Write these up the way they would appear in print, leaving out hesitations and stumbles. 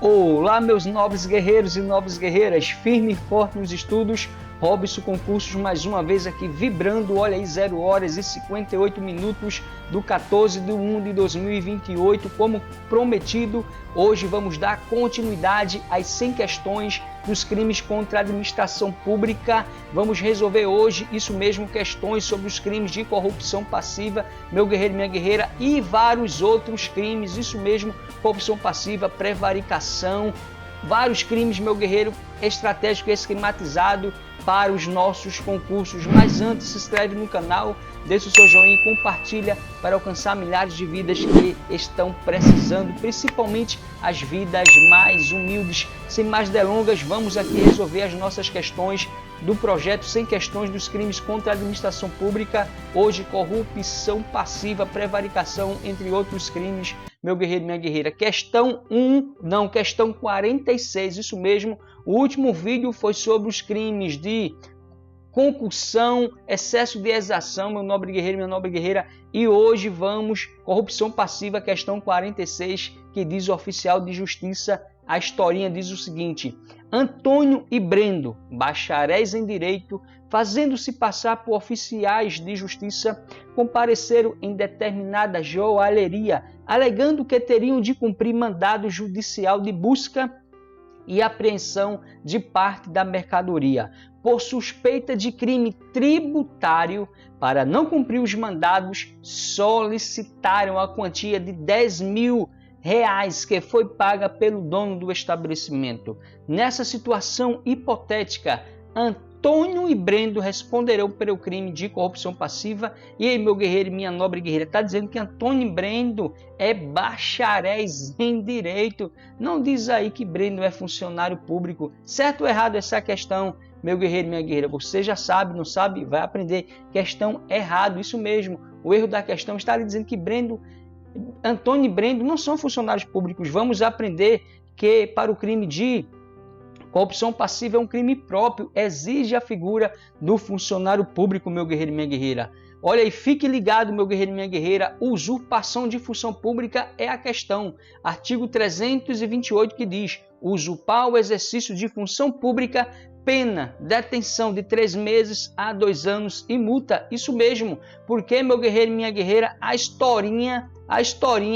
Olá, meus nobres guerreiros e nobres guerreiras, firme e forte nos estudos. Robson Concursos mais uma vez aqui vibrando, olha aí, 0 horas e 58 minutos do 14/1 de 2028, como prometido. Hoje vamos dar continuidade às 100 questões dos crimes contra a administração pública. Vamos resolver hoje, isso mesmo, questões sobre os crimes de corrupção passiva, meu guerreiro e minha guerreira, e vários outros crimes, isso mesmo, corrupção passiva, prevaricação, vários crimes, meu guerreiro, estratégico e esquematizado para os nossos concursos. Mas antes, se inscreve no canal, deixa o seu joinha e compartilha para alcançar milhares de vidas que estão precisando, principalmente as vidas mais humildes. Sem mais delongas, vamos aqui resolver as nossas questões do projeto 100 questões dos crimes contra a administração pública. Hoje, corrupção passiva, prevaricação, entre outros crimes, meu guerreiro e minha guerreira. Questão 46, isso mesmo. O último vídeo foi sobre os crimes de concussão, excesso de exação, meu nobre guerreiro e minha nobre guerreira. E hoje vamos, corrupção passiva, questão 46, que diz o oficial de justiça. A historinha diz o seguinte: Antônio e Brendo, bacharéis em direito, fazendo-se passar por oficiais de justiça, compareceram em determinada joalheria, alegando que teriam de cumprir mandado judicial de busca e apreensão de parte da mercadoria, por suspeita de crime tributário. Para não cumprir os mandados, solicitaram a quantia de R$10.000, que foi paga pelo dono do estabelecimento. Nessa situação hipotética, Antônio e Brendo responderão pelo crime de corrupção passiva. E aí, meu guerreiro e minha nobre guerreira, está dizendo que Antônio e Brendo é bacharéis em direito. Não diz aí que Brendo é funcionário público. Certo ou errado essa questão, meu guerreiro e minha guerreira? Você já sabe, não sabe? Vai aprender. Questão errado, isso mesmo. O erro da questão está ali dizendo que Antônio e Brendo não são funcionários públicos. Vamos aprender que para o crime de corrupção passiva é um crime próprio, exige a figura do funcionário público, meu guerreiro e minha guerreira. Olha aí, fique ligado, meu guerreiro e minha guerreira, usurpação de função pública é a questão. Artigo 328 que diz: usurpar o exercício de função pública, pena, detenção de 3 meses a 2 anos e multa. Isso mesmo, porque, meu guerreiro e minha guerreira, a historinha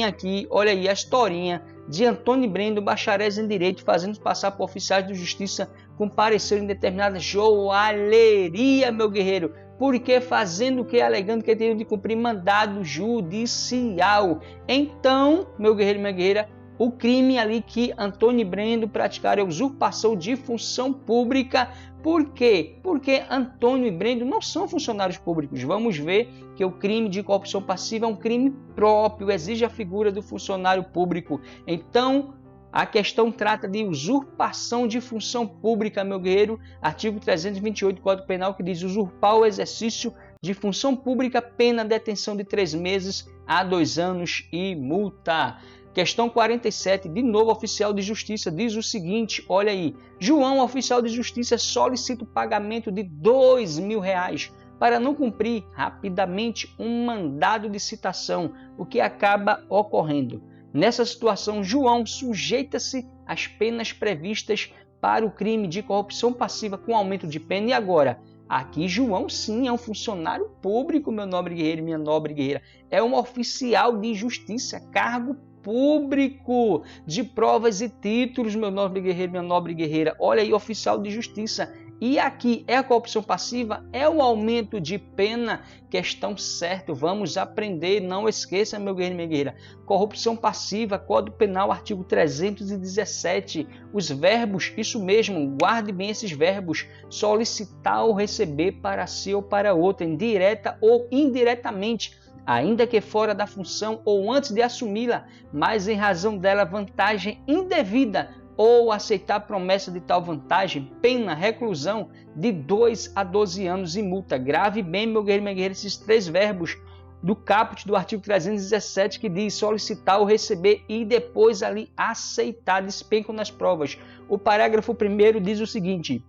aqui, olha aí, a historinha de Antônio e Brendo, bacharéis em direito, fazendo passar por oficiais de justiça, compareceram em determinada joalheria, meu guerreiro. Porque fazendo o que? Alegando que teriam de cumprir mandado judicial. Então, meu guerreiro e minha guerreira, o crime ali que Antônio e Brendo praticaram é usurpação de função pública. Por quê? Porque Antônio e Brendo não são funcionários públicos. Vamos ver que o crime de corrupção passiva é um crime próprio, exige a figura do funcionário público. Então, a questão trata de usurpação de função pública, meu guerreiro. Artigo 328 do Código Penal, que diz: usurpar o exercício de função pública, pena, detenção de 3 meses a 2 anos e multa. Questão 47, de novo, oficial de justiça, diz o seguinte, olha aí: João, oficial de justiça, solicita o pagamento de R$2.000 para não cumprir rapidamente um mandado de citação, o que acaba ocorrendo. Nessa situação, João sujeita-se às penas previstas para o crime de corrupção passiva com aumento de pena. E agora? Aqui João sim é um funcionário público, meu nobre guerreiro e minha nobre guerreira. É um oficial de justiça, cargo público de provas e títulos, meu nobre guerreiro, minha nobre guerreira. Olha aí, oficial de justiça. E aqui é a corrupção passiva? É o aumento de pena? Questão certa, vamos aprender, não esqueça, meu guerreiro e minha guerreira. Corrupção passiva, Código Penal, artigo 317. Os verbos, isso mesmo, guarde bem esses verbos: solicitar ou receber para si ou para outra, direta ou indiretamente, ainda que fora da função ou antes de assumi-la, mas em razão dela vantagem indevida, ou aceitar promessa de tal vantagem, pena, reclusão de 2 a 12 anos e multa. Grave bem, meu guerreiro e minha guerreira, esses 3 verbos do caput do artigo 317, que diz solicitar ou receber e depois ali aceitar, despencam nas provas. O parágrafo 1º diz o seguinte: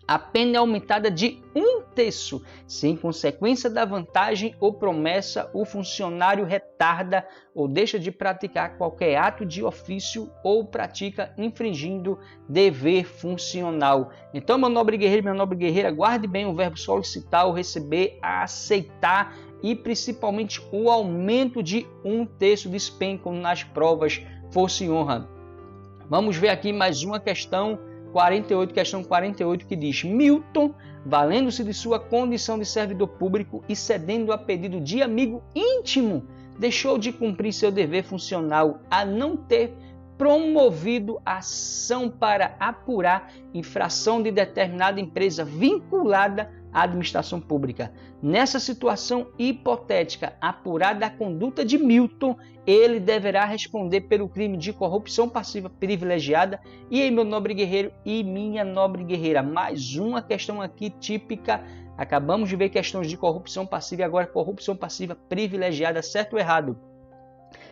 a pena é aumentada de 1/3. Se em consequência da vantagem ou promessa o funcionário retarda ou deixa de praticar qualquer ato de ofício ou pratica infringindo dever funcional. Então, meu nobre guerreiro, minha nobre guerreira, guarde bem o verbo solicitar ou receber, aceitar e principalmente o aumento de 1/3 despenco nas provas força e honra. Vamos ver aqui mais uma questão 48, questão 48, que diz: Milton, valendo-se de sua condição de servidor público e cedendo a pedido de amigo íntimo, deixou de cumprir seu dever funcional a não ter promovido ação para apurar infração de determinada empresa vinculada à administração pública. Nessa situação hipotética, apurada a conduta de Milton, ele deverá responder pelo crime de corrupção passiva privilegiada. E aí, meu nobre guerreiro e minha nobre guerreira, mais uma questão aqui típica. Acabamos de ver questões de corrupção passiva e agora corrupção passiva privilegiada, certo ou errado?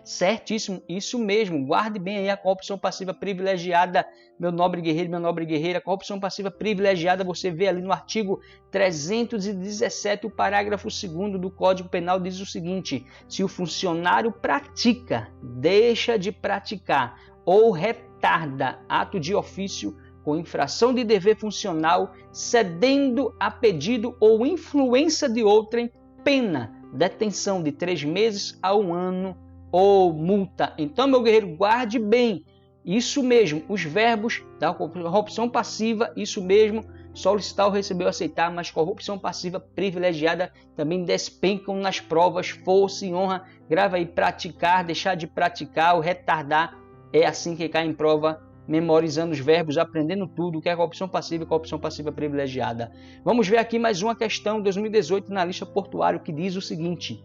Certíssimo, isso mesmo, guarde bem aí a corrupção passiva privilegiada, meu nobre guerreiro, minha nobre guerreira. A corrupção passiva privilegiada você vê ali no artigo 317, o parágrafo 2º do Código Penal diz o seguinte: se o funcionário pratica, deixa de praticar ou retarda ato de ofício com infração de dever funcional, cedendo a pedido ou influência de outrem, pena, detenção de 3 meses a 1 ano ou multa. Então, meu guerreiro, guarde bem isso mesmo, os verbos da corrupção passiva, isso mesmo, solicitar ou receber ou aceitar, mas corrupção passiva privilegiada também despencam nas provas força e honra. Grava aí: praticar, deixar de praticar ou retardar, é assim que cai em prova, memorizando os verbos, aprendendo tudo que é corrupção passiva e corrupção passiva privilegiada. Vamos ver aqui mais uma questão 2018 na lista portuário que diz o seguinte: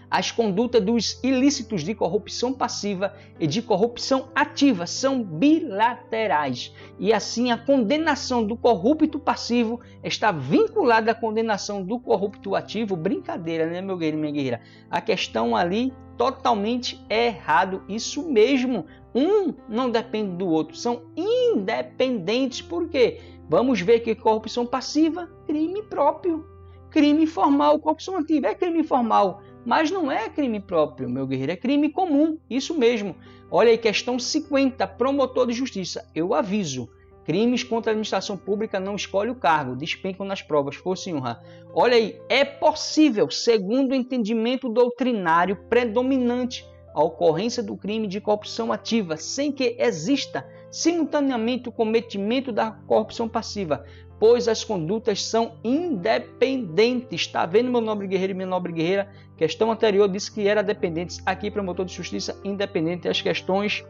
as condutas dos ilícitos de corrupção passiva e de corrupção ativa são bilaterais e assim a condenação do corrupto passivo está vinculada à condenação do corrupto ativo. Brincadeira, né, meu guerreiro e minha guerreira? A questão ali totalmente errado, isso mesmo. Um não depende do outro, são independentes. Por quê? Vamos ver que corrupção passiva, crime próprio. Crime formal, corrupção ativa é crime formal, mas não é crime próprio, meu guerreiro, é crime comum, isso mesmo. Olha aí, questão 50, promotor de justiça. Eu aviso, crimes contra a administração pública não escolhe o cargo, despencam nas provas, força e honra. Olha aí, é possível, segundo o entendimento doutrinário predominante, a ocorrência do crime de corrupção ativa, sem que exista simultaneamente o cometimento da corrupção passiva, pois as condutas são independentes. Está vendo, meu nobre guerreiro e minha nobre guerreira? Questão anterior disse que era dependentes. Aqui, promotor de justiça independente. As questões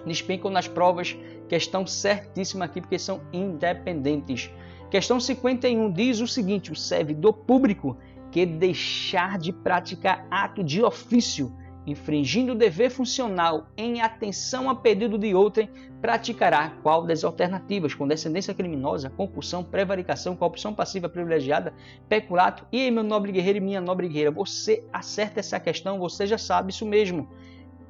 despencam nas provas. Questão certíssima aqui, porque são independentes. Questão 51 diz o seguinte: o servidor público que deixar de praticar ato de ofício, infringindo o dever funcional em atenção a pedido de outrem, praticará qual das alternativas? Com descendência criminosa, concussão, prevaricação, corrupção passiva privilegiada, peculato. E aí, meu nobre guerreiro e minha nobre guerreira, você acerta essa questão, você já sabe isso mesmo.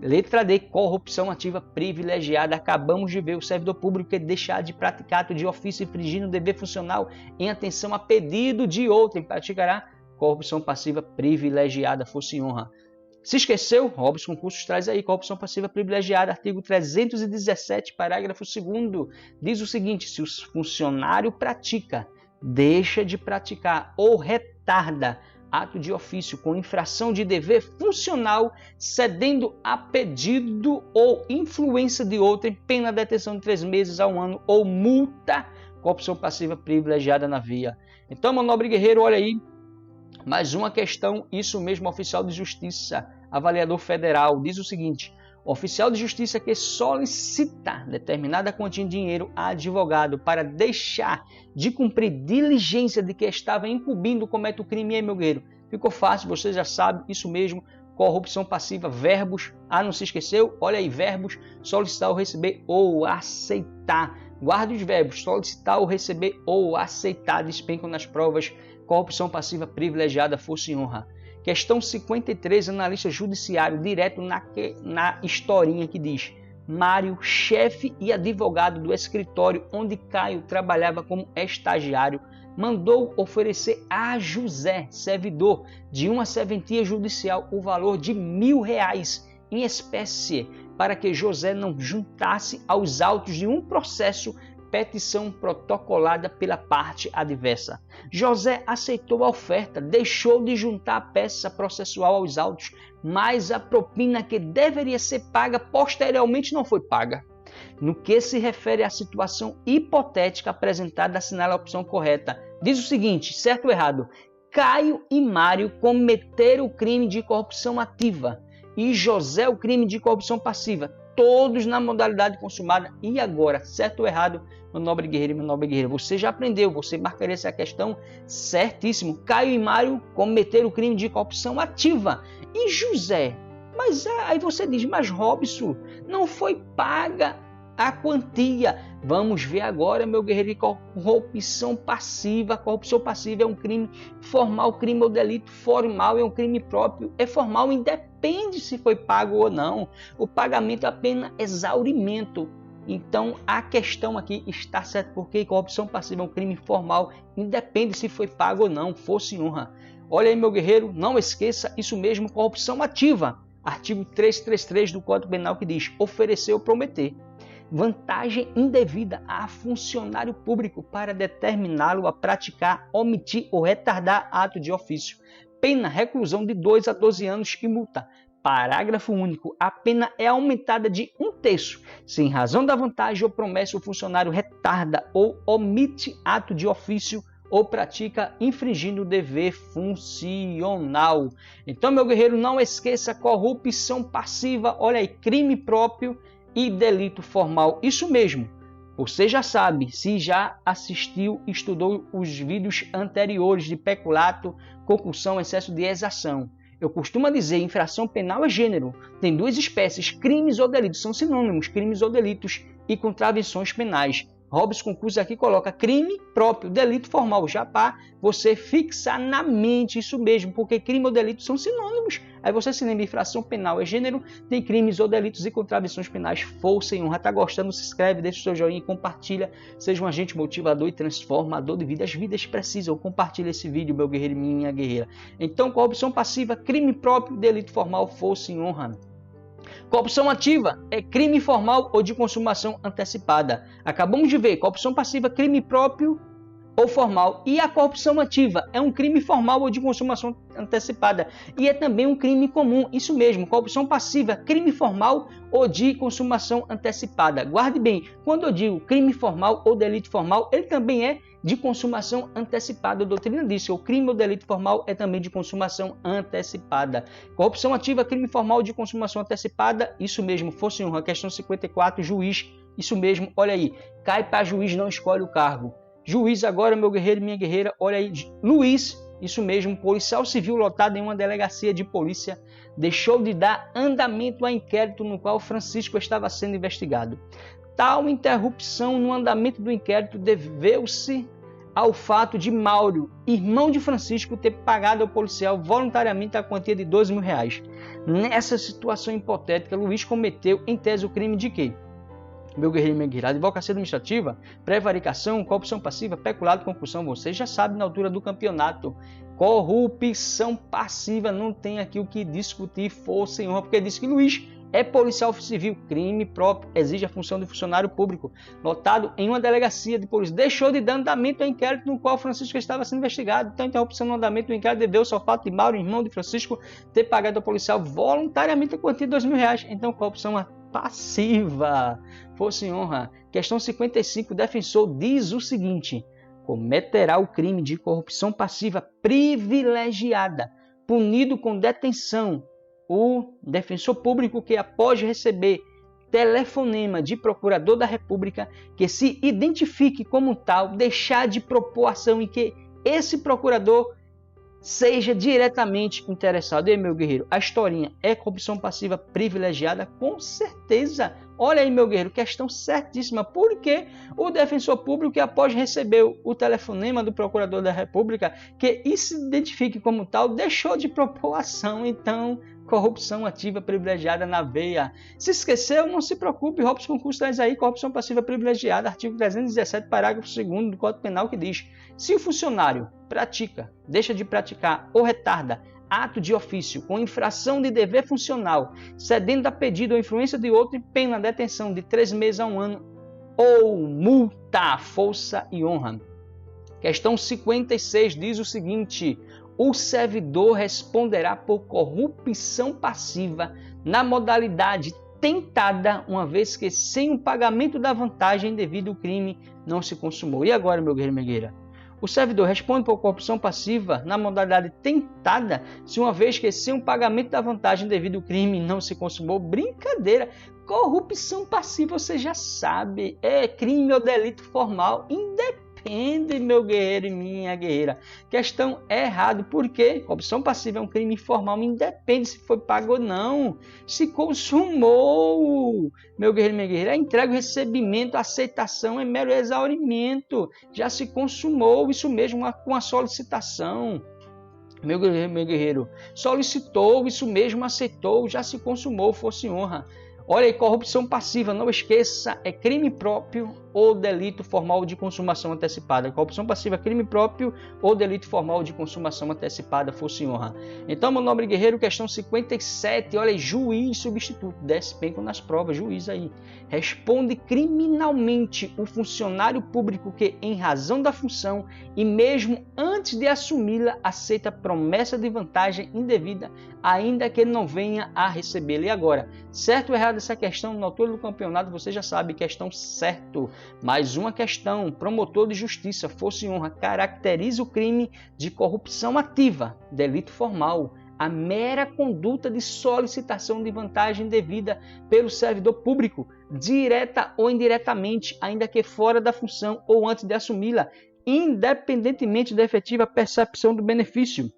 Letra D, corrupção ativa privilegiada. Acabamos de ver o servidor público que deixar de praticar ato de ofício infringindo o dever funcional em atenção a pedido de outrem, praticará corrupção passiva privilegiada, força e honra. Se esqueceu? Robson Concursos traz aí corrupção passiva privilegiada, artigo 317, parágrafo 2º, diz o seguinte: se o funcionário pratica, deixa de praticar ou retarda ato de ofício com infração de dever funcional, cedendo a pedido ou influência de outrem, pena de detenção de 3 meses a 1 ano ou multa, corrupção passiva privilegiada na via. Então, meu nobre guerreiro, olha aí, mais uma questão, isso mesmo, oficial de justiça, avaliador federal, diz o seguinte: oficial de justiça que solicita determinada quantia de dinheiro a advogado para deixar de cumprir diligência de que estava incumbindo comete o crime. E aí, meu guerreiro, ficou fácil, você já sabe, isso mesmo, corrupção passiva, verbos, não se esqueceu? Olha aí, verbos, solicitar ou receber ou aceitar. Guarde os verbos, solicitar ou receber ou aceitar, despencam nas provas, corrupção passiva privilegiada, força e honra. Questão 53, analista judiciário, direto na historinha que diz: Mário, chefe e advogado do escritório onde Caio trabalhava como estagiário, mandou oferecer a José, servidor de uma serventia judicial, o valor de R$1.000 em espécie, para que José não juntasse aos autos de um processo petição protocolada pela parte adversa. José aceitou a oferta, deixou de juntar a peça processual aos autos, mas a propina que deveria ser paga posteriormente não foi paga. No que se refere à situação hipotética apresentada, assinala a opção correta. Diz o seguinte, certo ou errado? Caio e Mário cometeram o crime de corrupção ativa e José o crime de corrupção passiva, todos na modalidade consumada. E agora, certo ou errado, meu nobre guerreiro e minha nobre guerreira? Você já aprendeu, você marcaria essa questão certíssimo. Caio e Mário cometeram o crime de corrupção ativa e José. Mas aí você diz, mas Robson, não foi paga a quantia. Vamos ver agora, meu guerreiro, corrupção passiva. Corrupção passiva é um crime formal, crime ou delito formal, é um crime próprio, é formal, independe se foi pago ou não. O pagamento é apenas exaurimento. Então a questão aqui está certa, porque corrupção passiva é um crime formal, independe se foi pago ou não, fosse honra. Olha aí, meu guerreiro, não esqueça isso mesmo, corrupção ativa. Artigo 333 do Código Penal que diz, oferecer ou prometer vantagem indevida a funcionário público para determiná-lo a praticar, omitir ou retardar ato de ofício. Pena, reclusão de 2 a 12 anos e multa. Parágrafo único. A pena é aumentada de 1/3. Se em razão da vantagem ou promessa o funcionário retarda ou omite ato de ofício ou pratica infringindo o dever funcional. Então, meu guerreiro, não esqueça, corrupção passiva, olha aí, crime próprio e delito formal. Isso mesmo, você já sabe, se já assistiu e estudou os vídeos anteriores de peculato, concussão, excesso de exação. Eu costumo dizer, infração penal é gênero, tem duas espécies, crimes ou delitos, são sinônimos, crimes ou delitos e contravenções penais. Robson Concurso aqui coloca crime próprio, delito formal, já para você fixar na mente isso mesmo, porque crime ou delito são sinônimos. Aí você se lembra, infração penal é gênero, tem crimes ou delitos e contravenções penais, força e honra. Tá gostando? Se inscreve, deixa o seu joinha e compartilha. Seja um agente motivador e transformador de vida. As vidas precisam. Compartilha esse vídeo, meu guerreiro e minha guerreira. Então, corrupção passiva, crime próprio, delito formal, força e honra. Corrupção ativa é crime formal ou de consumação antecipada. Acabamos de ver, corrupção passiva, crime próprio ou formal. E a corrupção ativa é um crime formal ou de consumação antecipada. E é também um crime comum, isso mesmo, corrupção passiva, crime formal ou de consumação antecipada. Guarde bem, quando eu digo crime formal ou delito formal, ele também é de consumação antecipada. A doutrina diz que o crime ou delito formal é também de consumação antecipada. Corrupção ativa, crime formal de consumação antecipada, isso mesmo, fosse honra. Questão 54, juiz, isso mesmo, olha aí, cai para juiz, não escolhe o cargo. Juiz agora, meu guerreiro e minha guerreira, olha aí, Luiz, isso mesmo, policial civil lotado em uma delegacia de polícia, deixou de dar andamento ao inquérito no qual Francisco estava sendo investigado. Tal interrupção no andamento do inquérito deveu-se ao fato de Mauro, irmão de Francisco, ter pagado ao policial voluntariamente a quantia de R$2.000. Nessa situação hipotética, Luiz cometeu, em tese, o crime de quê? Meu guerreiro e minha guerreira, advocacia administrativa, prevaricação, corrupção passiva, peculato, concussão, você já sabe na altura do campeonato. Corrupção passiva, não tem aqui o que discutir, força e honra, porque diz que Luiz é policial civil, crime próprio, exige a função de funcionário público, lotado em uma delegacia de polícia, deixou de dar andamento ao inquérito no qual Francisco estava sendo investigado. Então, a interrupção no andamento do inquérito deveu-se ao fato de Mauro, irmão de Francisco, ter pagado ao policial voluntariamente a quantia de R$2.000. Então, corrupção passiva, força e honra. Questão 55, o defensor diz o seguinte: cometerá o crime de corrupção passiva privilegiada, punido com detenção, o defensor público que, após receber telefonema de procurador da República que se identifique como tal, deixar de propor ação e que esse procurador seja diretamente interessado. E aí, meu guerreiro, a historinha é corrupção passiva privilegiada? Com certeza. Olha aí, meu guerreiro, questão certíssima. Porque o defensor público, que após receber o telefonema do procurador da República que se identifique como tal, deixou de propor ação. Então, corrupção ativa privilegiada na veia. Se esqueceu, não se preocupe, Robson Concurso traz aí corrupção passiva privilegiada, artigo 317, parágrafo 2º do Código Penal, que diz: se o funcionário pratica, deixa de praticar ou retarda ato de ofício com infração de dever funcional, cedendo a pedido ou influência de outro, em pena de detenção de 3 meses a 1 ano ou multa, força e honra. Questão 56 diz o seguinte: o servidor responderá por corrupção passiva na modalidade tentada, uma vez que sem o pagamento da vantagem devido o crime não se consumou. E agora, meu guerreiro, minha guerreira? O servidor responde por corrupção passiva na modalidade tentada, se uma vez que sem o pagamento da vantagem devido ao crime não se consumou. Brincadeira! Corrupção passiva, você já sabe, é crime ou delito formal, independe, meu guerreiro e minha guerreira. Questão errado, porque corrupção passiva é um crime informal, independe se foi pago ou não, se consumou. Meu guerreiro e minha guerreira, a entrega, o recebimento, a aceitação é mero exaurimento, já se consumou, isso mesmo, com a solicitação. Meu guerreiro, solicitou, isso mesmo, aceitou, já se consumou, fosse honra. Olha aí, corrupção passiva, não esqueça, é crime próprio ou delito formal de consumação antecipada. Corrupção passiva, crime próprio ou delito formal de consumação antecipada, fosse honra. Então, meu nobre guerreiro, questão 57, olha aí, juiz substituto, desce bem com nas provas, juiz aí. Responde criminalmente o funcionário público que, em razão da função e mesmo antes de assumi-la, aceita promessa de vantagem indevida, ainda que ele não venha a recebê-la. E agora, certo ou errado essa questão? Na altura do campeonato, você já sabe, questão certo. Mais uma questão, promotor de justiça, força e honra, caracteriza o crime de corrupção ativa, delito formal, a mera conduta de solicitação de vantagem devida pelo servidor público, direta ou indiretamente, ainda que fora da função ou antes de assumi-la, independentemente da efetiva percepção do benefício,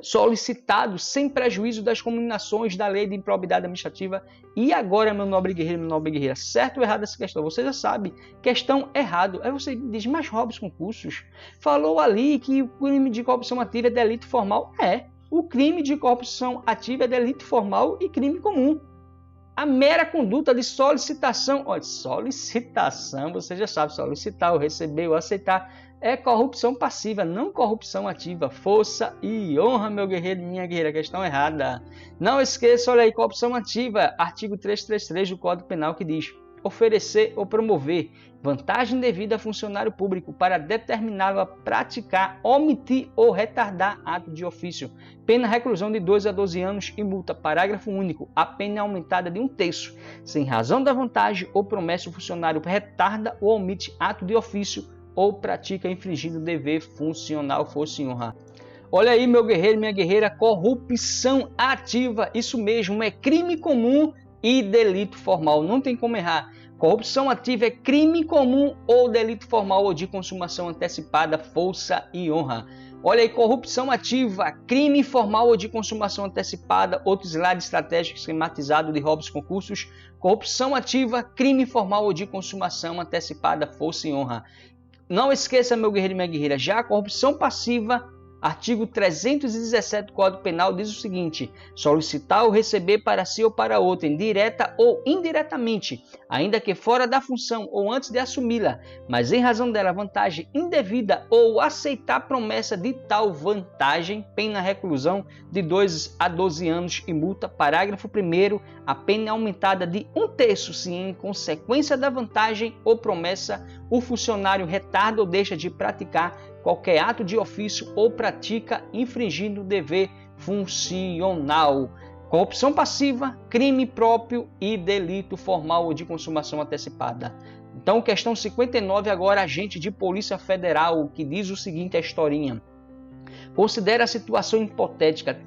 solicitado sem prejuízo das combinações da lei de improbidade administrativa. E agora, meu nobre guerreiro, minha nobre guerreira, certo ou errado essa questão? Você já sabe, questão errado. Aí você diz, mas Robson Concursos falou ali que o crime de corrupção ativa é delito formal. É, o crime de corrupção ativa é delito formal e crime comum. A mera conduta de solicitação, olha, solicitação, você já sabe, solicitar, ou receber, ou aceitar, é corrupção passiva, não corrupção ativa. Força e honra, meu guerreiro e minha guerreira, questão errada. Não esqueça, olha aí, corrupção ativa, artigo 333 do Código Penal, que diz: oferecer ou promover vantagem devida a funcionário público para determiná-lo a praticar, omitir ou retardar ato de ofício. Pena reclusão de 2 a 12 anos e multa. Parágrafo único. A pena é aumentada de 1/3. Sem razão da vantagem ou promessa, o funcionário retarda ou omite ato de ofício ou pratica infringindo o dever funcional, força e honra. Olha aí, meu guerreiro, minha guerreira, corrupção ativa. Isso mesmo, é crime comum e delito formal. Não tem como errar. Corrupção ativa é crime comum ou delito formal ou de consumação antecipada, força e honra. Olha aí, corrupção ativa, crime formal ou de consumação antecipada, outro slide estratégico esquematizado de Robson Concursos. Corrupção ativa, crime formal ou de consumação antecipada, força e honra. Não esqueça, meu guerreiro e minha guerreira, já a corrupção passiva, artigo 317 do Código Penal, diz o seguinte: solicitar ou receber para si ou para outrem, direta ou indiretamente, ainda que fora da função ou antes de assumi-la, mas em razão dela vantagem indevida, ou aceitar promessa de tal vantagem, pena reclusão de 2 a 12 anos e multa. Parágrafo 1º, a pena é aumentada de 1/3 se em consequência da vantagem ou promessa o funcionário retarda ou deixa de praticar qualquer ato de ofício ou pratica infringindo o dever funcional. Corrupção passiva, crime próprio e delito formal ou de consumação antecipada. Então, questão 59 agora, agente de Polícia Federal, que diz o seguinte, a historinha. Considera a situação hipotética.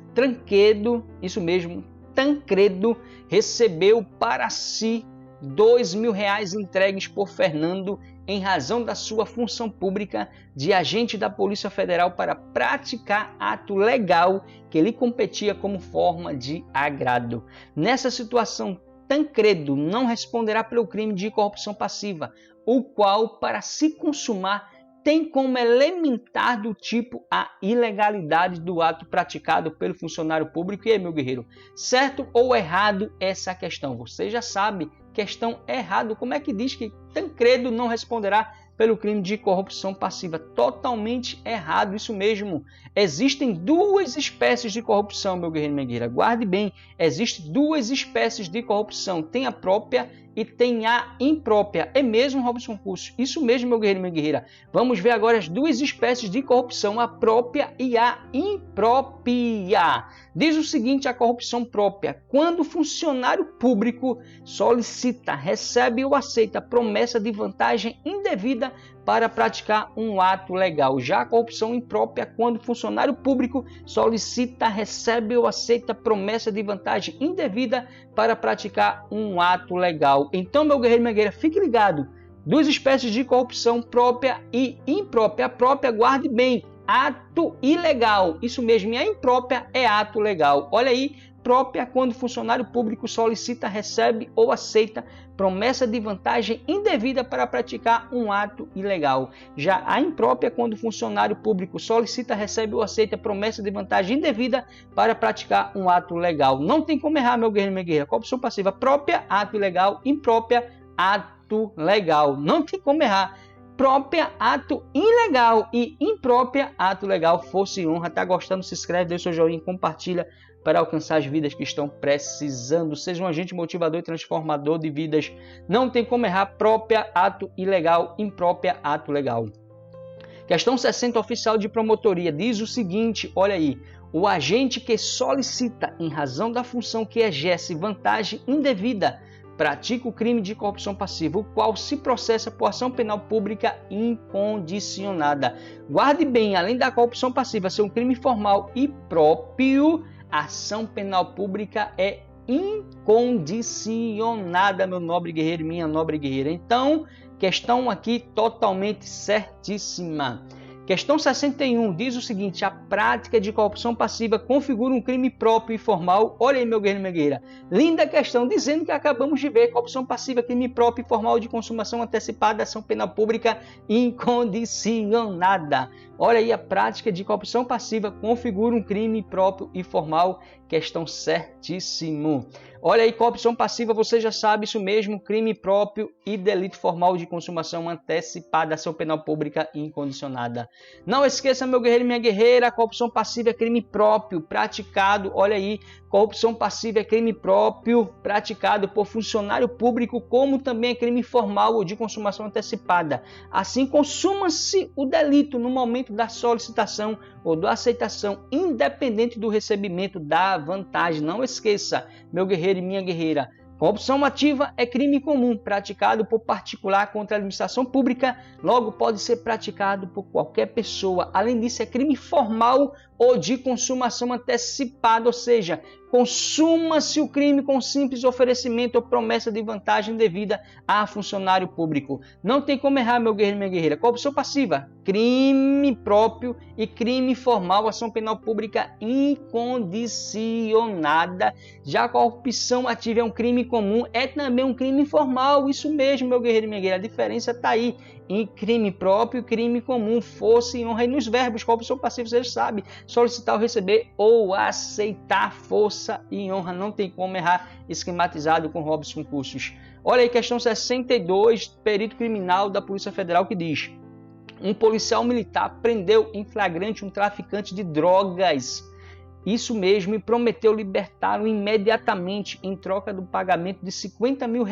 Isso mesmo, Tancredo recebeu para si R$2.000 entregues por Fernando em razão da sua função pública de agente da Polícia Federal para praticar ato legal que lhe competia como forma de agrado. Nessa situação, Tancredo não responderá pelo crime de corrupção passiva, o qual, para se consumar, tem como elementar do tipo a ilegalidade do ato praticado pelo funcionário público. E aí, meu guerreiro, certo ou errado essa questão? Você já sabe, questão errado. Como é que diz que Tancredo não responderá pelo crime de corrupção passiva? Totalmente errado, isso mesmo. Existem duas espécies de corrupção, meu guerreiro e minha guerreira. Guarde bem, existem duas espécies de corrupção. Tem a própria e tem a imprópria. É mesmo, Robson Curso? Isso mesmo, meu guerreiro e minha guerreira. Vamos ver agora as duas espécies de corrupção, a própria e a imprópria. Diz o seguinte, a corrupção própria: quando o funcionário público solicita, recebe ou aceita promessa de vantagem indevida para praticar um ato legal. Já a corrupção imprópria, quando o funcionário público solicita, recebe ou aceita promessa de vantagem indevida para praticar um ato legal. Então, meu guerreiro e minha guerreira, fique ligado. Duas espécies de corrupção, própria e imprópria. A própria, guarde bem, ato ilegal. Isso mesmo, e a imprópria é ato legal. Olha aí, própria, quando o funcionário público solicita, recebe ou aceita promessa de vantagem indevida para praticar um ato ilegal. Já a imprópria, quando o funcionário público solicita, recebe ou aceita promessa de vantagem indevida para praticar um ato legal. Não tem como errar, meu guerreiro e minha guerreira. Corrupção passiva própria, ato ilegal; imprópria, ato legal. Não tem como errar. Própria, ato ilegal; e imprópria, ato legal. Força e honra. Tá gostando? Se inscreve, deixa o seu joinha, compartilha para alcançar as vidas que estão precisando. Seja um agente motivador e transformador de vidas. Não tem como errar. Própria, ato ilegal; imprópria, ato legal. Questão 60, oficial de promotoria, diz o seguinte, olha aí: o agente que solicita, em razão da função que exerce, vantagem indevida, pratica o crime de corrupção passiva, o qual se processa por ação penal pública incondicionada. Guarde bem, além da corrupção passiva ser um crime formal e próprio, a ação penal pública é incondicionada, meu nobre guerreiro e minha nobre guerreira. Então, questão aqui totalmente certíssima. Questão 61 diz o seguinte: a prática de corrupção passiva configura um crime próprio e formal. Olha aí, meu guerreiro e minha guerreira. Linda questão, dizendo que acabamos de ver: corrupção passiva, crime próprio e formal de consumação antecipada, ação penal pública incondicionada. Olha aí, a prática de corrupção passiva configura um crime próprio e formal. Questão certíssimo. Olha aí, corrupção passiva, você já sabe, isso mesmo, crime próprio e delito formal de consumação antecipada, ação penal pública incondicionada. Não esqueça, meu guerreiro e minha guerreira, a corrupção passiva é crime próprio praticado, olha aí, corrupção passiva é crime próprio praticado por funcionário público, como também é crime formal ou de consumação antecipada. Assim, consuma-se o delito no momento da solicitação ou da aceitação, independente do recebimento da vantagem. Não esqueça, meu guerreiro e minha guerreira, corrupção ativa é crime comum praticado por particular contra a administração pública, logo pode ser praticado por qualquer pessoa. Além disso, é crime formal ou de consumação antecipada, ou seja, consuma-se o crime com simples oferecimento ou promessa de vantagem devida a funcionário público. Não tem como errar, meu guerreiro e minha guerreira. Corrupção passiva, crime próprio, e crime formal, ação penal pública incondicionada. Já a corrupção ativa é um crime comum, é também um crime formal. Isso mesmo, meu guerreiro e minha guerreira. A diferença está aí em crime próprio e crime comum. Força e honra. E nos verbos, corrupção passiva, você sabe: solicitar ou receber ou aceitar. Força e honra, não tem como errar, esquematizado com Robson Cursos. Olha aí, questão 62, perito criminal da Polícia Federal, que diz: um policial militar prendeu em flagrante um traficante de drogas. Isso mesmo, e prometeu libertá-lo imediatamente em troca do pagamento de R$50 mil.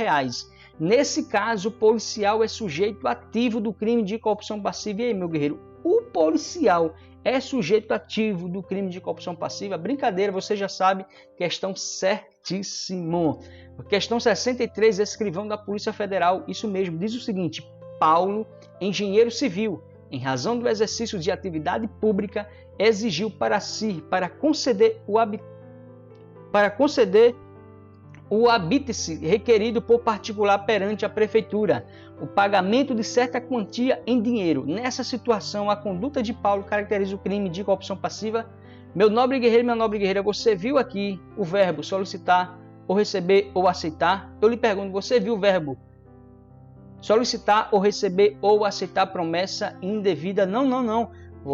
Nesse caso, o policial é sujeito ativo do crime de corrupção passiva. E aí, meu guerreiro, o policial é sujeito ativo do crime de corrupção passiva? Brincadeira, você já sabe, questão certíssimo. Questão 63, escrivão da Polícia Federal, isso mesmo, diz o seguinte: Paulo, engenheiro civil, em razão do exercício de atividade pública, exigiu para si, para conceder o habite-se requerido por particular perante a prefeitura, o pagamento de certa quantia em dinheiro. Nessa situação, a conduta de Paulo caracteriza o crime de corrupção passiva. Meu nobre guerreiro, minha nobre guerreira, você viu aqui o verbo solicitar, ou receber, ou aceitar? Eu lhe pergunto, você viu o verbo solicitar ou receber ou aceitar promessa indevida. Não.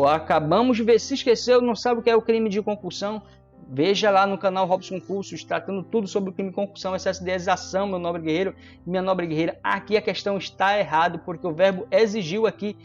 Acabamos de ver, se esqueceu, não sabe o que é o crime de concussão? Veja lá no canal Robson Cursos, tratando tudo sobre o crime de concussão, excesso de exação, meu nobre guerreiro, minha nobre guerreira. Aqui a questão está errada, porque o verbo exigiu aqui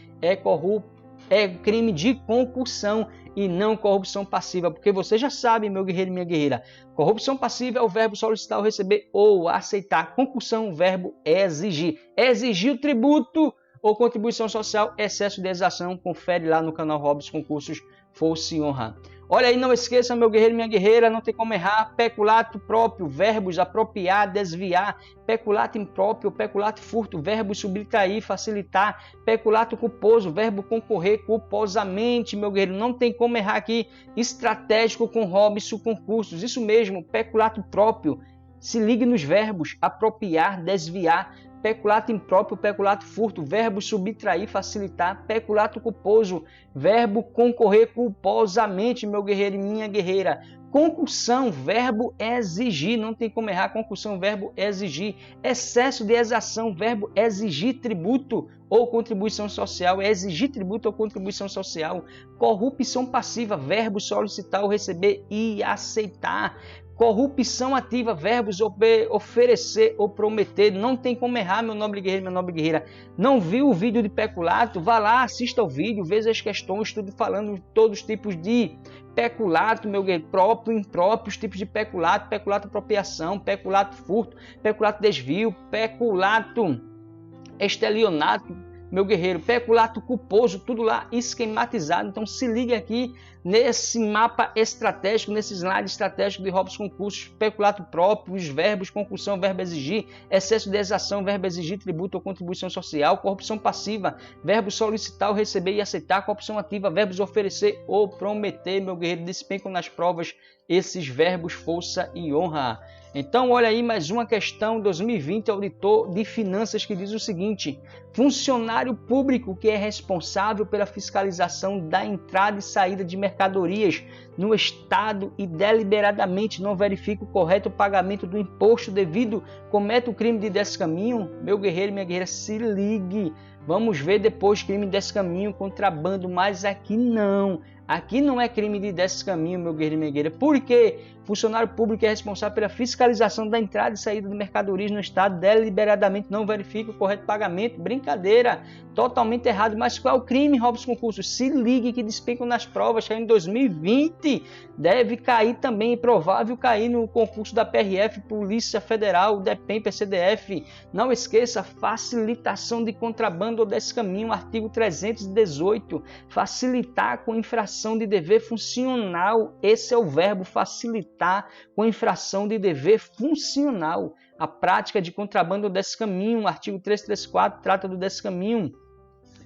é crime de concussão e não corrupção passiva, porque você já sabe, meu guerreiro e minha guerreira, corrupção passiva é o verbo solicitar ou receber ou aceitar, concussão, o verbo exigir. Exigir o tributo ou contribuição social, excesso de exação, confere lá no canal Robson Cursos, Força e Honra. Olha aí, não esqueça, meu guerreiro e minha guerreira, não tem como errar. Peculato próprio, verbos apropriar, desviar. Peculato impróprio, peculato furto, verbo subtrair, facilitar. Peculato culposo, verbo concorrer culposamente, meu guerreiro. Não tem como errar aqui. Estratégico com Robson Concursos, isso mesmo, peculato próprio. Se ligue nos verbos apropriar, desviar. Peculato impróprio, peculato furto, verbo subtrair, facilitar. Peculato culposo, verbo concorrer culposamente, meu guerreiro e minha guerreira. Concussão, verbo exigir, não tem como errar. Concussão, verbo exigir. Excesso de exação, verbo exigir tributo ou contribuição social, exigir tributo ou contribuição social. Corrupção passiva, verbo solicitar ou receber e aceitar. Corrupção ativa, verbos oferecer ou prometer. Não tem como errar, meu nobre guerreiro, minha nobre guerreira. Não viu o vídeo de peculato? Vá lá, assista o vídeo, veja as questões, tudo falando de todos os tipos de peculato, meu guerreiro, próprio, impróprio, os tipos de peculato, peculato apropriação, peculato furto, peculato desvio, peculato estelionato, meu guerreiro, peculato culposo, tudo lá esquematizado. Então se ligue aqui nesse mapa estratégico, nesse slide estratégico de Robson Concursos. Peculato próprio, os verbos, concussão, verbo exigir, excesso de exação, verbo exigir, tributo ou contribuição social, corrupção passiva, verbo solicitar ou receber e aceitar, corrupção ativa, verbos oferecer ou prometer, meu guerreiro, despencam nas provas esses verbos, força e honra. Então, olha aí mais uma questão, 2020, auditor de finanças, que diz o seguinte: funcionário público que é responsável pela fiscalização da entrada e saída de mercadorias no Estado e deliberadamente não verifica o correto pagamento do imposto devido, comete o crime de descaminho? Meu guerreiro e minha guerreira, se ligue. Vamos ver depois crime de descaminho, contrabando, mas aqui não. Aqui não é crime de descaminho, meu guerreiro e minha guerreira. Por quê? Funcionário público é responsável pela fiscalização da entrada e saída de mercadorias no Estado, deliberadamente não verifica o correto pagamento. Brincadeira, totalmente errado. Mas qual é o crime, Robson Concursos? Se ligue que despencam nas provas, em 2020 deve cair também, é provável cair no concurso da PRF, Polícia Federal, DEPEN, PCDF. Não esqueça, facilitação de contrabando ou descaminho, artigo 318, facilitar com infração de dever funcional. Esse é o verbo facilitar com infração de dever funcional. A prática de contrabando ou descaminho, artigo 334, trata do descaminho.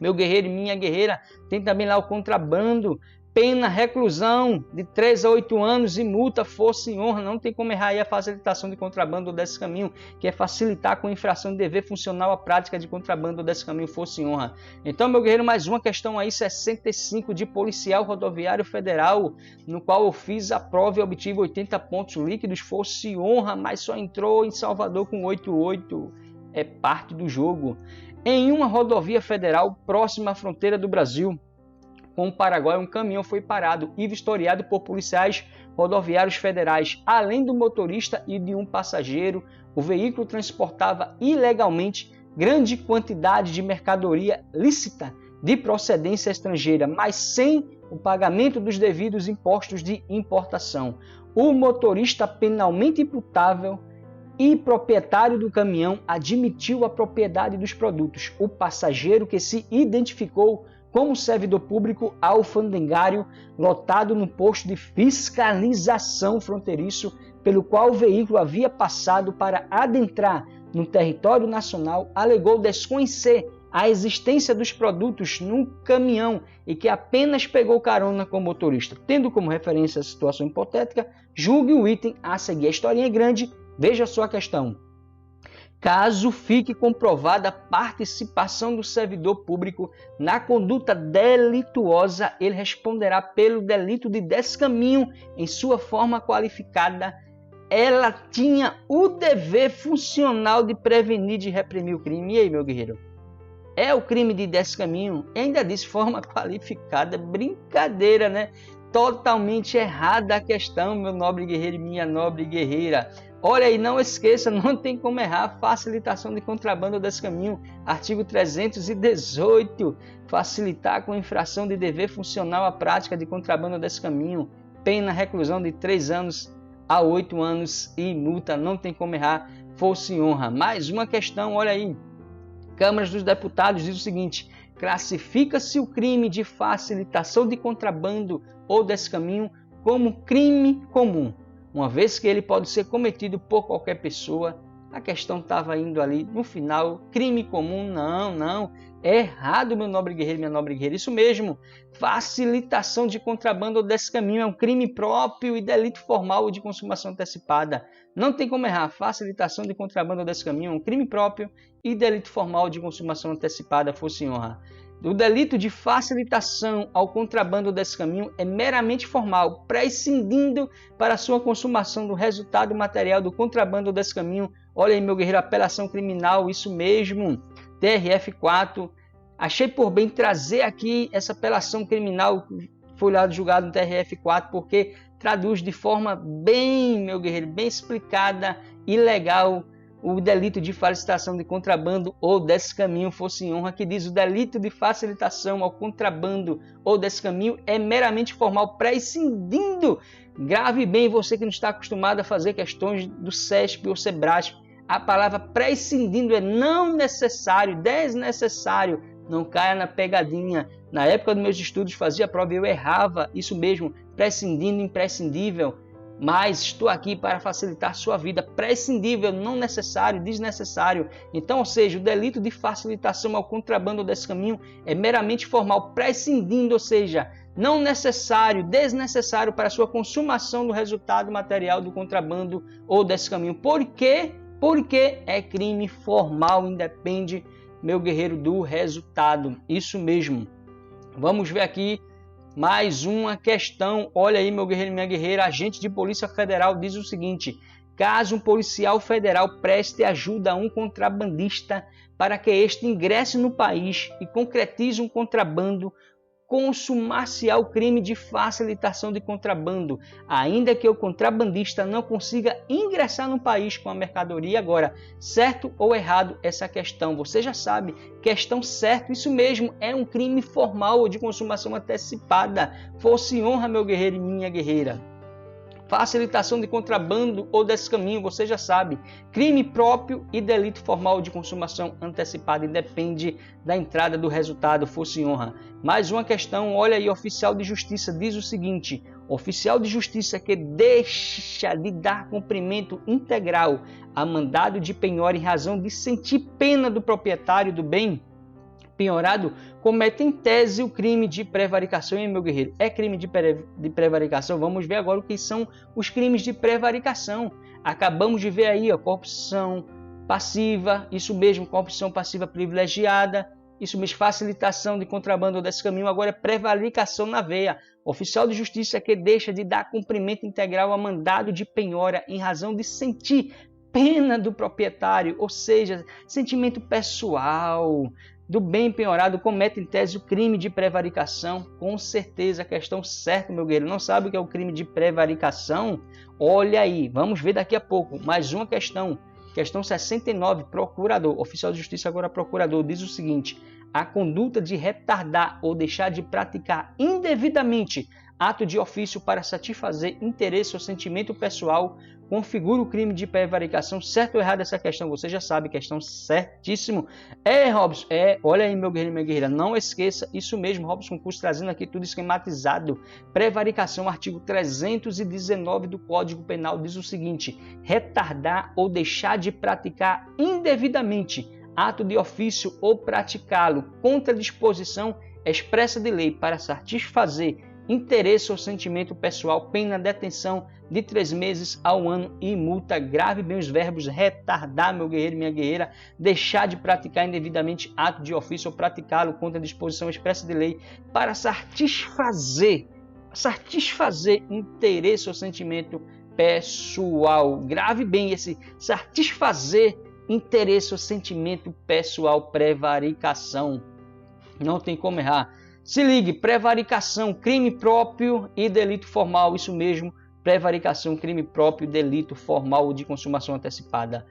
Meu guerreiro e minha guerreira, tem também lá o contrabando, pena, reclusão de 3 a 8 anos e multa, força e honra. Não tem como errar aí a facilitação de contrabando ou descaminho, que é facilitar com infração de dever funcional a prática de contrabando ou descaminho, força e honra. Então, meu guerreiro, mais uma questão aí, 65 de policial rodoviário federal, no qual eu fiz a prova e obtive 80 pontos líquidos, força e honra, mas só entrou em Salvador com 88. É parte do jogo. Em uma rodovia federal próxima à fronteira do Brasil com o Paraguai, um caminhão foi parado e vistoriado por policiais rodoviários federais. Além do motorista e de um passageiro, o veículo transportava ilegalmente grande quantidade de mercadoria lícita de procedência estrangeira, mas sem o pagamento dos devidos impostos de importação. O motorista penalmente imputável e proprietário do caminhão admitiu a propriedade dos produtos. O passageiro, que se identificou como servidor público alfandegário lotado no posto de fiscalização fronteiriço pelo qual o veículo havia passado para adentrar no território nacional, alegou desconhecer a existência dos produtos no caminhão e que apenas pegou carona com o motorista. Tendo como referência a situação hipotética, julgue o item a seguir. A historinha é grande, veja só a questão. Caso fique comprovada a participação do servidor público na conduta delituosa, ele responderá pelo delito de descaminho em sua forma qualificada ela tinha o dever funcional de prevenir, de reprimir o crime. E aí, meu guerreiro? É o crime de descaminho? Ainda diz forma qualificada. Brincadeira, né? Totalmente errada a questão, meu nobre guerreiro e minha nobre guerreira. Olha aí, não esqueça, não tem como errar. Facilitação de contrabando ou descaminho. Artigo 318. Facilitar com infração de dever funcional a prática de contrabando ou descaminho. Pena reclusão de 3 anos a 8 anos e multa. Não tem como errar. Força e honra. Mais uma questão, olha aí. Câmara dos Deputados diz o seguinte: classifica-se o crime de facilitação de contrabando ou descaminho como crime comum, uma vez que ele pode ser cometido por qualquer pessoa. A questão estava indo ali no final, crime comum, não, é errado, meu nobre guerreiro, minha nobre guerreira, isso mesmo, facilitação de contrabando ou descaminho é um crime próprio e delito formal de consumação antecipada. Não tem como errar, facilitação de contrabando ou descaminho é um crime próprio e delito formal de consumação antecipada, força e honra. O delito de facilitação ao contrabando ou descaminho é meramente formal, prescindindo para sua consumação do resultado material do contrabando ou descaminho. Olha aí, meu guerreiro, apelação criminal, isso mesmo, TRF4. Achei por bem trazer aqui essa apelação criminal, foi lá julgado no TRF4, porque traduz de forma bem, meu guerreiro, bem explicada e legal o delito de facilitação de contrabando ou descaminho, força e honra, que diz: o delito de facilitação ao contrabando ou descaminho é meramente formal, prescindindo. Grave bem, você que não está acostumado a fazer questões do CESP ou SEBRASP, a palavra prescindindo é não necessário, desnecessário. Não caia na pegadinha. Na época dos meus estudos fazia prova e eu errava, isso mesmo, prescindindo, imprescindível. Mas estou aqui para facilitar sua vida. Prescindível, não necessário, desnecessário. Então, ou seja, o delito de facilitação ao contrabando ou descaminho é meramente formal, prescindindo, ou seja, não necessário, desnecessário para sua consumação do resultado material do contrabando ou descaminho. Por quê? Porque é crime formal, independe, meu guerreiro, do resultado. Isso mesmo. Vamos ver aqui mais uma questão. Olha aí, meu guerreiro e minha guerreira. Agente de Polícia Federal diz o seguinte: caso um policial federal preste ajuda a um contrabandista para que este ingresse no país e concretize um contrabando, consumar-se-á o crime de facilitação de contrabando, ainda que o contrabandista não consiga ingressar no país com a mercadoria. Agora, certo ou errado essa questão? Você já sabe, questão certa, isso mesmo, é um crime formal ou de consumação antecipada. Força e honra, meu guerreiro e minha guerreira. Facilitação de contrabando ou descaminho, você já sabe, crime próprio e delito formal de consumação antecipada, e depende da entrada do resultado, força e honra. Mais uma questão, olha aí, oficial de justiça diz o seguinte: oficial de justiça que deixa de dar cumprimento integral a mandado de penhora em razão de sentir pena do proprietário do bem penhorado, comete em tese o crime de prevaricação. E, meu guerreiro, é crime de prevaricação? Vamos ver agora o que são os crimes de prevaricação. Acabamos de ver aí a corrupção passiva, isso mesmo, corrupção passiva privilegiada, isso mesmo, facilitação de contrabando ou descaminho. Agora é prevaricação na veia. Oficial de justiça que deixa de dar cumprimento integral a mandado de penhora em razão de sentir pena do proprietário, ou seja, sentimento pessoal do bem penhorado, comete em tese o crime de prevaricação. Com certeza, a questão certa, meu guerreiro. Não sabe o que é o crime de prevaricação? Olha aí, vamos ver daqui a pouco. Mais uma questão. Questão 69, procurador. Oficial de justiça, agora procurador, diz o seguinte: a conduta de retardar ou deixar de praticar indevidamente ato de ofício para satisfazer interesse ou sentimento pessoal configura o crime de prevaricação. Certo ou errado essa questão? Você já sabe, questão certíssimo. Robson, olha aí, meu guerreiro e minha guerreira, não esqueça, isso mesmo, Robson Concurso trazendo aqui tudo esquematizado. Prevaricação, artigo 319 do Código Penal diz o seguinte: retardar ou deixar de praticar indevidamente ato de ofício ou praticá-lo contra disposição expressa de lei para satisfazer interesse ou sentimento pessoal, pena detenção de 3 meses a 1 ano e multa. Grave bem os verbos: retardar, meu guerreiro e minha guerreira, deixar de praticar indevidamente ato de ofício ou praticá-lo contra disposição expressa de lei para satisfazer interesse ou sentimento pessoal. Grave bem esse satisfazer interesse ou sentimento pessoal, prevaricação. Não tem como errar. Se ligue, prevaricação, crime próprio e delito formal. Isso mesmo, prevaricação, crime próprio, delito formal de consumação antecipada.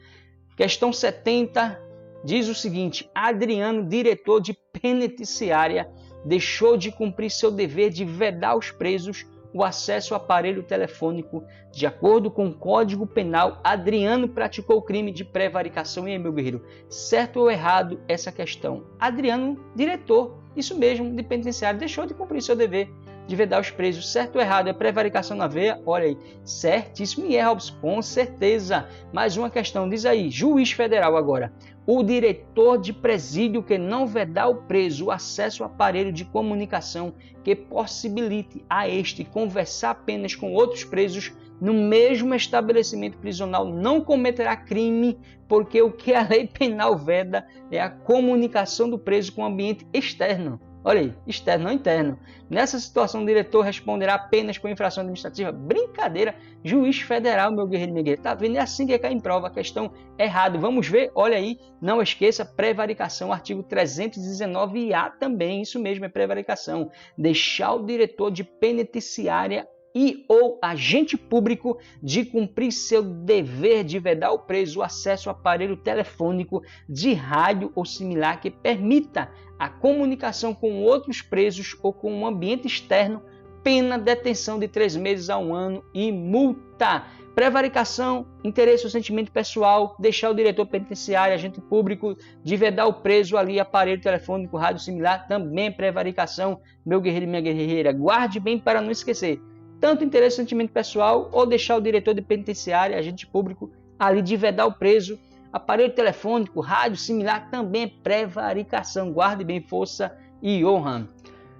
Questão 70 diz o seguinte: Adriano, diretor de penitenciária, deixou de cumprir seu dever de vedar aos presos o acesso ao aparelho telefônico. De acordo com o Código Penal, Adriano praticou o crime de prevaricação. E aí, meu guerreiro, certo ou errado essa questão? Adriano, diretor, isso mesmo, de penitenciário, deixou de cumprir seu dever de vedar os presos. Certo ou errado? É prevaricação na veia? Olha aí, certíssimo. E é, Robson, com certeza. Mais uma questão, diz aí, juiz federal agora. O diretor de presídio que não vedar ao preso o acesso ao aparelho de comunicação que possibilite a este conversar apenas com outros presos no mesmo estabelecimento prisional não cometerá crime, porque o que a lei penal veda é a comunicação do preso com o ambiente externo. Olha aí, externo, não interno. Nessa situação, o diretor responderá apenas por infração administrativa. Brincadeira, juiz federal, meu guerreiro e minha guerreira. Tá vendo? É assim que cai em prova, a questão errada. Vamos ver, olha aí, não esqueça, prevaricação, artigo 319-A também, isso mesmo, é prevaricação. Deixar o diretor de penitenciária e ou agente público de cumprir seu dever de vedar ao preso o acesso ao aparelho telefônico, de rádio ou similar que permita a comunicação com outros presos ou com um ambiente externo, pena detenção de 3 meses a 1 ano e multa. Prevaricação, interesse ou sentimento pessoal, deixar o diretor penitenciário, agente público, de vedar o preso ali, aparelho telefônico, rádio similar, também prevaricação. Meu guerreiro e minha guerreira, guarde bem para não esquecer. Tanto interesse ou sentimento pessoal, ou deixar o diretor de penitenciária, agente público, ali de vedar o preso, aparelho telefônico, rádio similar, também é prevaricação. Guarde bem, força e honra.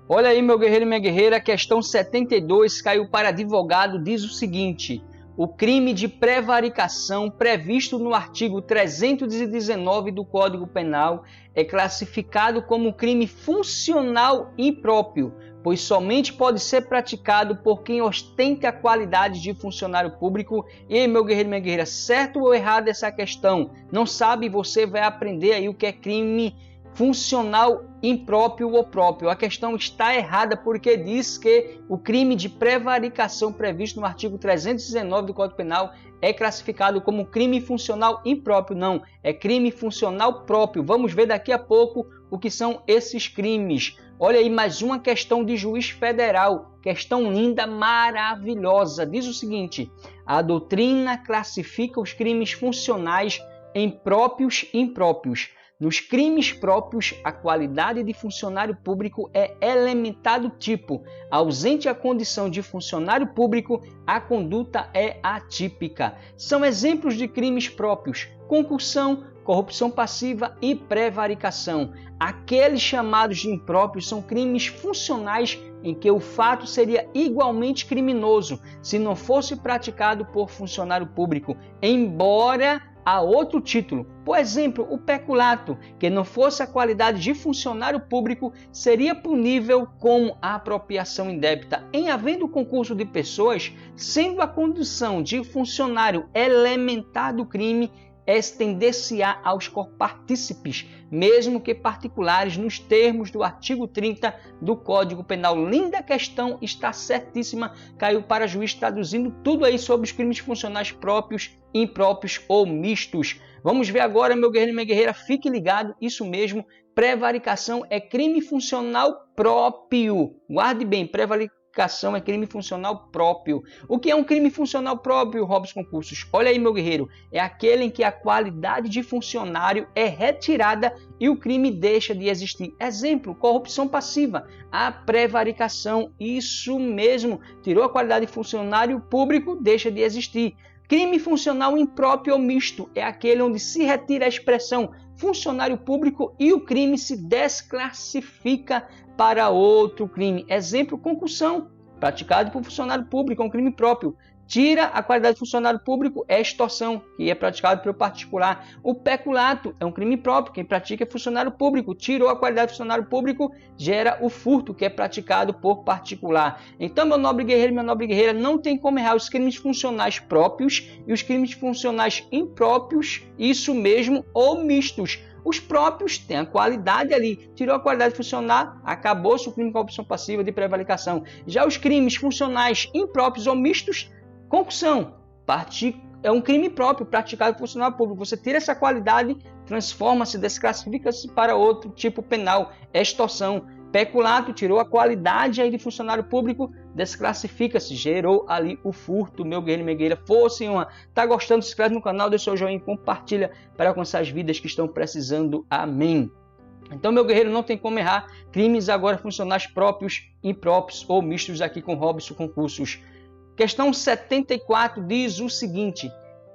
Olha aí, meu guerreiro e minha guerreira, questão 72 caiu para advogado, diz o seguinte: o crime de prevaricação previsto no artigo 319 do Código Penal é classificado como crime funcional impróprio, pois somente pode ser praticado por quem ostente a qualidade de funcionário público. E meu guerreiro, minha guerreira, certo ou errado essa questão? Não sabe? Você vai aprender aí o que é crime funcional impróprio ou próprio. A questão está errada porque diz que o crime de prevaricação previsto no artigo 319 do Código Penal é classificado como crime funcional impróprio. Não, é crime funcional próprio. Vamos ver daqui a pouco o que são esses crimes. Olha aí mais uma questão de juiz federal. Questão linda, maravilhosa. Diz o seguinte: a doutrina classifica os crimes funcionais em próprios e impróprios. Nos crimes próprios, a qualidade de funcionário público é elementar do tipo: ausente a condição de funcionário público, a conduta é atípica. São exemplos de crimes próprios: concussão, corrupção passiva e prevaricação. Aqueles chamados de impróprios são crimes funcionais em que o fato seria igualmente criminoso se não fosse praticado por funcionário público, embora a outro título. Por exemplo, o peculato, que não fosse a qualidade de funcionário público, seria punível como a apropriação indébita. Em havendo concurso de pessoas, sendo a condição de funcionário elementar do crime, estender-se-á aos corpartícipes, mesmo que particulares, nos termos do artigo 30 do Código Penal. Linda questão, está certíssima, caiu para juiz traduzindo tudo aí sobre os crimes funcionais próprios, impróprios ou mistos. Vamos ver agora, meu guerreiro e minha guerreira, fique ligado, isso mesmo, prevaricação é crime funcional próprio. Guarde bem, prevaricação é crime funcional próprio. O que é um crime funcional próprio, Robson Concursos? Olha aí, meu guerreiro, é aquele em que a qualidade de funcionário é retirada e o crime deixa de existir. Exemplo, corrupção passiva, a prevaricação, isso mesmo, tirou a qualidade de funcionário público, deixa de existir. Crime funcional impróprio ou misto é aquele onde se retira a expressão funcionário público e o crime se desclassifica para outro crime. Exemplo, concussão, praticado por funcionário público, é um crime próprio. Tira a qualidade de funcionário público é extorsão, que é praticado pelo particular. O peculato é um crime próprio, quem pratica é funcionário público. Tirou a qualidade de funcionário público, gera o furto, que é praticado por particular. Então, meu nobre guerreiro, minha nobre guerreira, não tem como errar os crimes funcionais próprios e os crimes funcionais impróprios, isso mesmo, ou mistos. Os próprios têm a qualidade ali. Tirou a qualidade funcional, acabou-se o crime de corrupção passiva de prevaricação. Já os crimes funcionais impróprios ou mistos, concussão, é um crime próprio praticado por funcionário público. Você tira essa qualidade, transforma-se, desclassifica-se para outro tipo penal. Extorsão. Peculato, tirou a qualidade aí de funcionário público, desclassifica-se, gerou ali o furto. Meu guerreiro, minha guerreira, fosse uma. Tá gostando? Se inscreve no canal, deixa seu joinha, compartilha para alcançar as vidas que estão precisando. Amém. Então, meu guerreiro, não tem como errar. Crimes agora funcionais próprios, impróprios ou mistos aqui com Robson Concursos. Questão 74 diz o seguinte: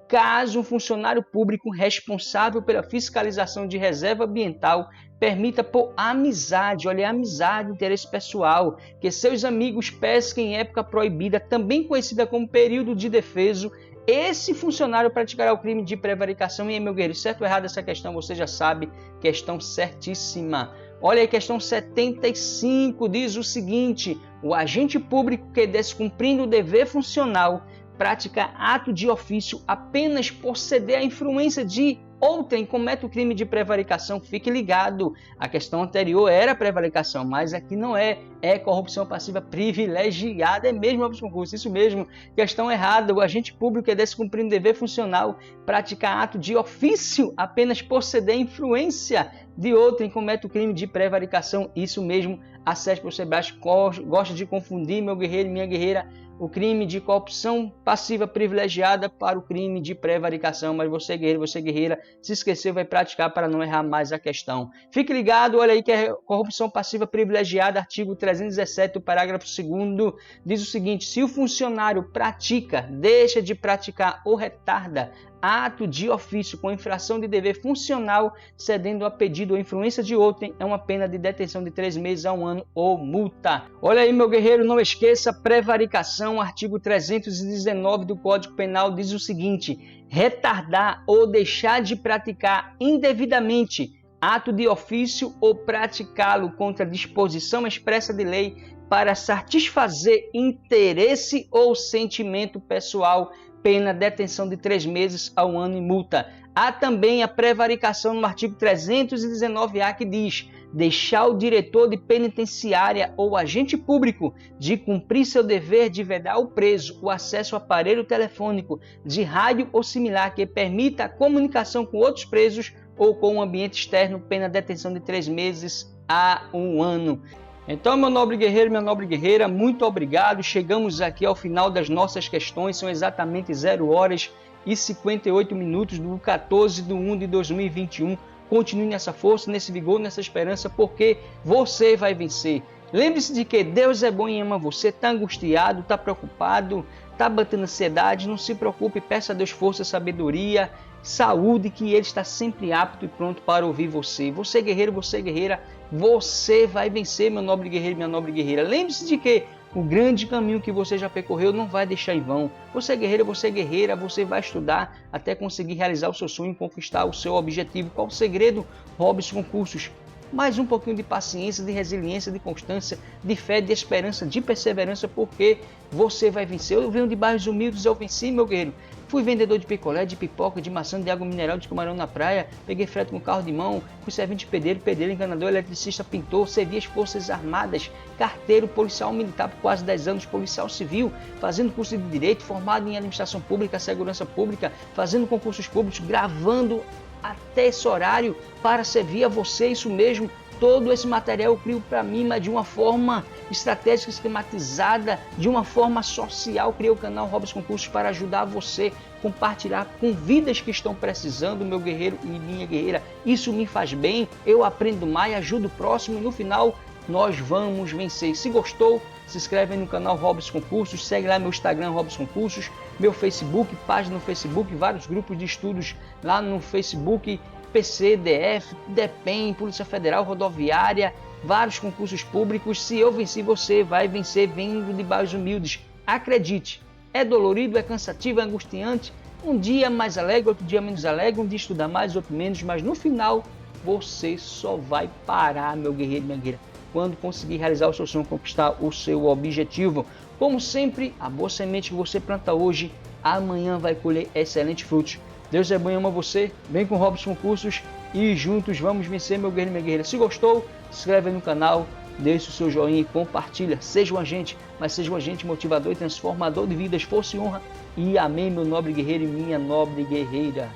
caso um funcionário público responsável pela fiscalização de reserva ambiental permita por amizade, olha, amizade, interesse pessoal, que seus amigos pesquem em época proibida, também conhecida como período de defeso, esse funcionário praticará o crime de prevaricação. E aí, meu guerreiro, certo ou errado essa questão, você já sabe, questão certíssima. Olha aí, questão 75 diz o seguinte: o agente público que, descumprindo o dever funcional, pratica ato de ofício apenas por ceder à influência de outrem, comete o crime de prevaricação. Fique ligado, a questão anterior era prevaricação, mas aqui não é, é corrupção passiva privilegiada, é mesmo Robson Concursos, isso mesmo, questão errada. O agente público que, descumprindo o dever funcional, pratica ato de ofício apenas por ceder à influência de outrem, comete o crime de prevaricação, isso mesmo. A SESP Sebastião gosta de confundir, meu guerreiro e minha guerreira, o crime de corrupção passiva privilegiada para o crime de prevaricação. Mas você, guerreiro, você, guerreira, se esqueceu, vai praticar para não errar mais a questão. Fique ligado, olha aí que é corrupção passiva privilegiada, artigo 317, o parágrafo 2º, diz o seguinte: se o funcionário pratica, deixa de praticar ou retarda ato de ofício com infração de dever funcional, cedendo a pedido ou influência de outrem, é uma pena de detenção de 3 meses a 1 ano ou multa. Olha aí, meu guerreiro, não esqueça, prevaricação, artigo 319 do Código Penal diz o seguinte: retardar ou deixar de praticar indevidamente ato de ofício ou praticá-lo contra disposição expressa de lei para satisfazer interesse ou sentimento pessoal, pena detenção de 3 meses a 1 ano e multa. Há também a prevaricação no artigo 319-A, que diz: deixar o diretor de penitenciária ou agente público de cumprir seu dever de vedar ao preso o acesso ao aparelho telefônico, de rádio ou similar que permita a comunicação com outros presos ou com o ambiente externo, pena detenção de 3 meses a 1 ano. Então, meu nobre guerreiro, minha nobre guerreira, muito obrigado. Chegamos aqui ao final das nossas questões. São exatamente 0 horas e 58 minutos do 14/1 de 2021. Continue nessa força, nesse vigor, nessa esperança, porque você vai vencer. Lembre-se de que Deus é bom e ama você. Está angustiado, está preocupado, está batendo ansiedade. Não se preocupe, peça a Deus força, sabedoria, saúde, que Ele está sempre apto e pronto para ouvir você. Você, guerreiro, você, guerreira, você vai vencer, meu nobre guerreiro, minha nobre guerreira. Lembre-se de que o grande caminho que você já percorreu não vai deixar em vão. Você, guerreiro, você, guerreira, você vai estudar até conseguir realizar o seu sonho e conquistar o seu objetivo. Qual o segredo? Robson Concursos. Mais um pouquinho de paciência, de resiliência, de constância, de fé, de esperança, de perseverança, porque você vai vencer. Eu venho de bairros humildes, eu venci, meu guerreiro. Fui vendedor de picolé, de pipoca, de maçã, de água mineral, de camarão na praia. Peguei frete com carro de mão, fui servente de pedreiro, encanador, eletricista, pintor, servi as forças armadas, carteiro, policial militar por quase 10 anos, policial civil, fazendo curso de direito, formado em administração pública, segurança pública, fazendo concursos públicos, gravando até esse horário para servir a você, isso mesmo. Todo esse material eu crio para mim, mas de uma forma estratégica, esquematizada, de uma forma social. Criei o canal Robson Concursos para ajudar você a compartilhar com vidas que estão precisando, meu guerreiro e minha guerreira. Isso me faz bem, eu aprendo mais, ajudo o próximo e no final nós vamos vencer. Se gostou, se inscreve no canal Robson Concursos, segue lá meu Instagram Robson Concursos, meu Facebook, página no Facebook, vários grupos de estudos lá no Facebook, PC, DF, DEPEN, Polícia Federal, Rodoviária, vários concursos públicos. Se eu venci, você vai vencer, vindo de bairros humildes. Acredite, É dolorido, é cansativo, é angustiante. Um dia mais alegre, outro dia menos alegre, um dia estuda mais, outro menos, mas no final você só vai parar, meu guerreiro e minha guerreira, quando conseguir realizar o seu sonho, conquistar o seu objetivo. Como sempre, a boa semente que você planta hoje, amanhã vai colher excelentes frutos. Deus é bom e ama você. Vem com o Robson Cursos e juntos vamos vencer, meu guerreiro e minha guerreira. Se gostou, se inscreve aí no canal, deixe o seu joinha e compartilha. Seja um agente, mas seja um agente motivador e transformador de vidas, força e honra. E amém, meu nobre guerreiro e minha nobre guerreira.